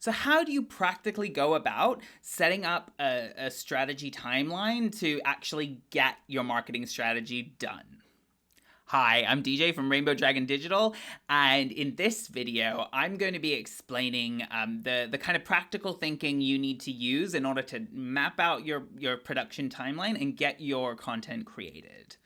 So how do you practically go about setting up a strategy timeline to actually get your marketing strategy done? Hi, I'm DJ from Rainbow Dragon Digital, and in this video, I'm going to be explaining the kind of practical thinking you need to use in order to map out your production timeline and get your content created.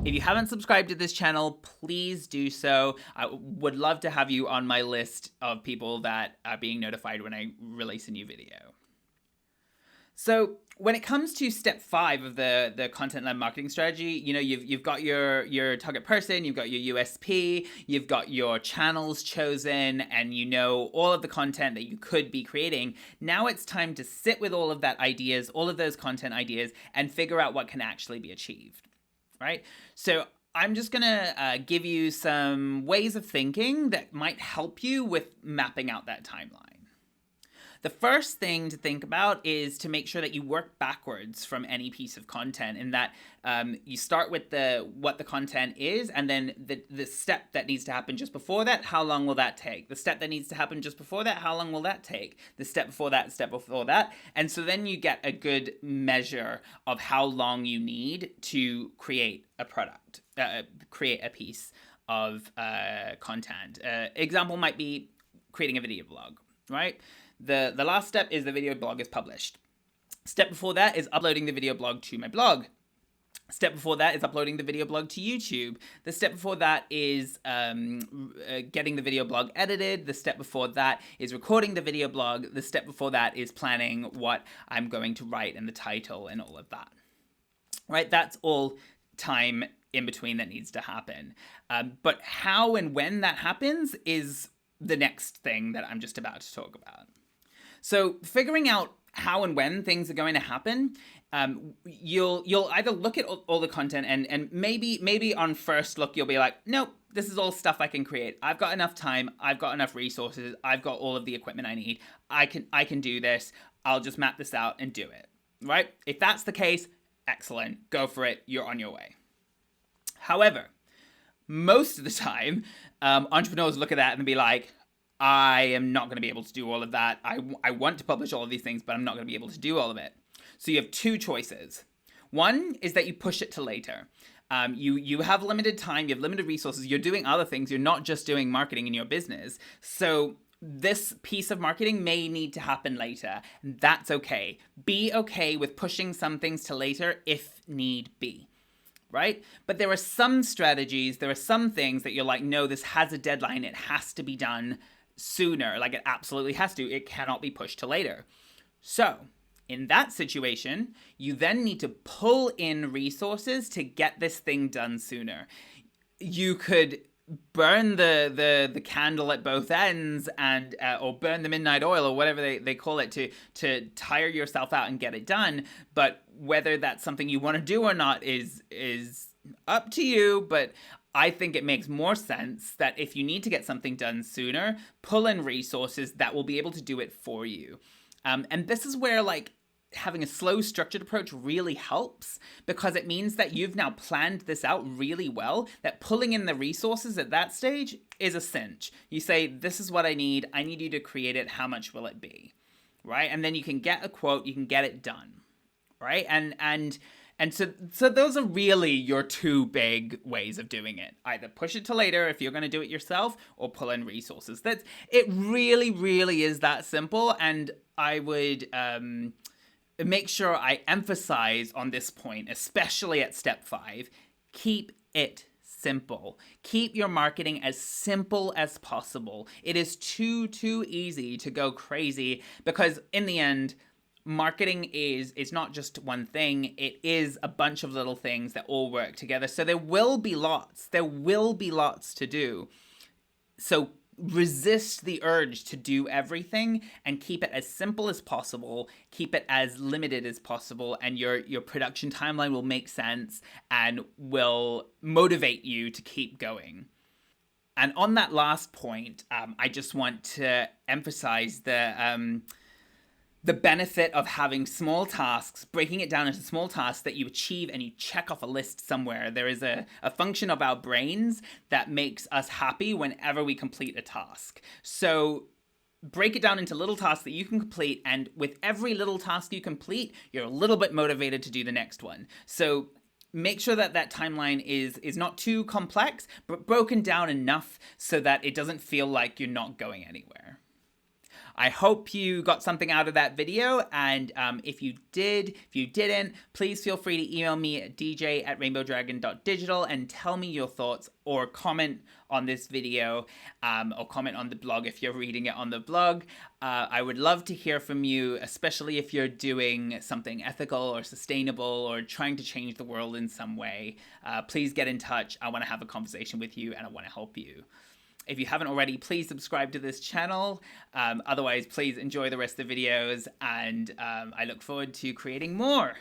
If you haven't subscribed to this channel, please do so. I would love to have you on my list of people that are being notified when I release a new video. So when it comes to step 5 of the content-led marketing strategy, you've got your target person, you've got your USP, you've got your channels chosen, and you know all of the content that you could be creating. Now it's time to sit with all of that ideas, all of those content ideas, and figure out what can actually be achieved. Right? So I'm just going to give you some ways of thinking that might help you with mapping out that timeline. The first thing to think about is to make sure that you work backwards from any piece of content, and that you start with what the content is, and then the step that needs to happen just before that, how long will that take? The step that needs to happen just before that, how long will that take? The step before that. And so then you get a good measure of how long you need to create a product, create a piece of content. Example might be creating a video blog, right? The last step is the video blog is published. Step before that is uploading the video blog to my blog. Step before that is uploading the video blog to YouTube. The step before that is getting the video blog edited. The step before that is recording the video blog. The step before that is planning what I'm going to write and the title and all of that. Right? That's all time in between that needs to happen. But how and when that happens is the next thing that I'm just about to talk about. So figuring out how and when things are going to happen, you'll either look at all the content and maybe on first look you'll be like, nope, this is all stuff I can create. I've got enough time. I've got enough resources. I've got all of the equipment I need. I can do this. I'll just map this out and do it, right? If that's the case, excellent. Go for it. You're on your way. However, most of the time, entrepreneurs look at that and be like, I am not going to be able to do all of that. I want to publish all of these things, but I'm not going to be able to do all of it. So you have two choices. One is that you push it to later. You have limited time, you have limited resources, you're doing other things, you're not just doing marketing in your business. So this piece of marketing may need to happen later. That's okay. Be okay with pushing some things to later if need be. Right? But there are some strategies, there are some things that you're like, no, this has a deadline. It has to be done sooner. Like it absolutely has to. It cannot be pushed to later. So in that situation, you then need to pull in resources to get this thing done sooner. You could burn the candle at both ends and or burn the midnight oil or whatever they call it to tire yourself out and get it done. But whether that's something you want to do or not is up to you. But I think it makes more sense that if you need to get something done sooner, pull in resources that will be able to do it for you. And this is where having a slow, structured approach really helps, because it means that you've now planned this out really well, that pulling in the resources at that stage is a cinch. You say, this is what I need you to create it, how much will it be, right? And then you can get a quote, you can get it done, right? And so those are really your two big ways of doing it. Either push it to later if you're going to do it yourself, or pull in resources. It really, really is that simple, and I would make sure I emphasize on this point, especially at step 5, keep it simple. Keep your marketing as simple as possible. It is too easy to go crazy, because in the end, marketing is not just one thing. It is a bunch of little things that all work together. So there will be lots to do. So resist the urge to do everything and keep it as simple as possible, keep it as limited as possible, and your production timeline will make sense and will motivate you to keep going. And on that last point, I just want to emphasize the benefit of having small tasks, breaking it down into small tasks that you achieve and you check off a list somewhere. There is a function of our brains that makes us happy whenever we complete a task. So break it down into little tasks that you can complete, and with every little task you complete, you're a little bit motivated to do the next one. So make sure that that timeline is not too complex, but broken down enough so that it doesn't feel like you're not going anywhere. I hope you got something out of that video, and if you didn't, please feel free to email me at dj@rainbowdragon.digital and tell me your thoughts, or comment on this video, or comment on the blog if you're reading it on the blog. I would love to hear from you, especially if you're doing something ethical or sustainable or trying to change the world in some way. Please get in touch. I want to have a conversation with you, and I want to help you. If you haven't already, please subscribe to this channel. Otherwise, please enjoy the rest of the videos, and I look forward to creating more.